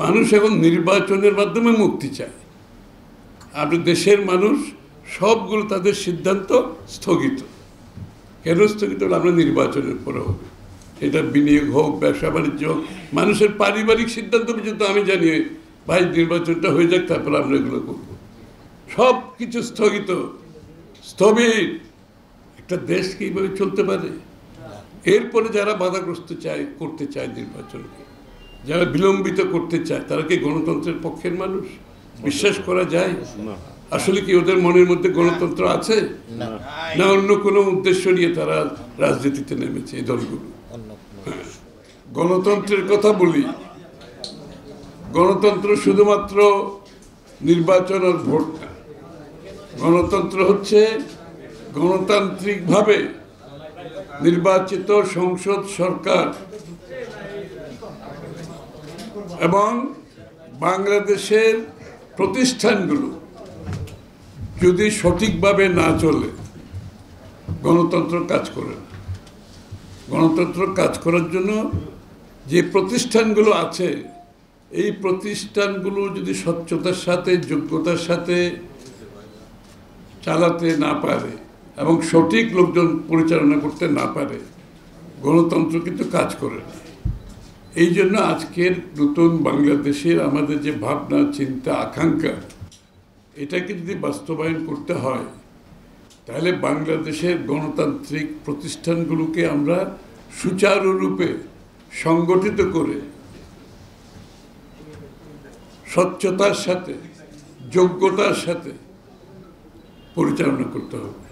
মানুষ এখন নির্বাচনের মাধ্যমে মুক্তি চায়। আপনি দেশের মানুষ সবগুলো তাদের সিদ্ধান্ত স্থগিত। কেন স্থগিত হলো? আমরা নির্বাচনের পরে হবে, এটা বিনিয়োগ হোক, ব্যবসা বাণিজ্য হোক, মানুষের পারিবারিক সিদ্ধান্ত পর্যন্ত আমি জানি ভাই নির্বাচনটা হয়ে যাক, তারপর আমরা এগুলো করব। সব কিছু স্থগিত, স্থবির। একটা দেশ কি এইভাবে চলতে পারে? এরপরে যারা বাধাগ্রস্ত করতে চায় নির্বাচনকে, যারা বিলম্বিত করতে চায়, তারা কি গণতন্ত্রের পক্ষের মানুষ? বিশ্বাস করা যায়? আসলে কি ওদের মনের মধ্যে গণতন্ত্র আছে, না অন্য কোনো উদ্দেশ্য নিয়ে তারা রাজনীতিতে নেমেছে এই দলগুলো? গণতন্ত্রের কথা বলি, গণতন্ত্র শুধুমাত্র নির্বাচন আর ভোট না। গণতন্ত্র হচ্ছে গণতান্ত্রিকভাবে নির্বাচিত সংসদ, সরকার এবং বাংলাদেশের প্রতিষ্ঠানগুলো যদি সঠিকভাবে না চলে, গণতন্ত্র কাজ করে না। গণতন্ত্র কাজ করার জন্য যে প্রতিষ্ঠানগুলো আছে, এই প্রতিষ্ঠানগুলো যদি স্বচ্ছতার সাথে, যোগ্যতার সাথে চালাতে না পারে এবং সঠিক লোকজন পরিচালনা করতে না পারে, গণতন্ত্র কিন্তু কাজ করে না। এই জন্য আজকের নতুন বাংলাদেশের আমাদের যে ভাবনা, চিন্তা, আকাঙ্ক্ষা, এটাকে যদি বাস্তবায়ন করতে হয়, তাহলে বাংলাদেশের গণতান্ত্রিক প্রতিষ্ঠানগুলোকে আমরা সুচারুরূপে সংগঠিত করে স্বচ্ছতার সাথে, যোগ্যতার সাথে পরিচালনা করতে হবে।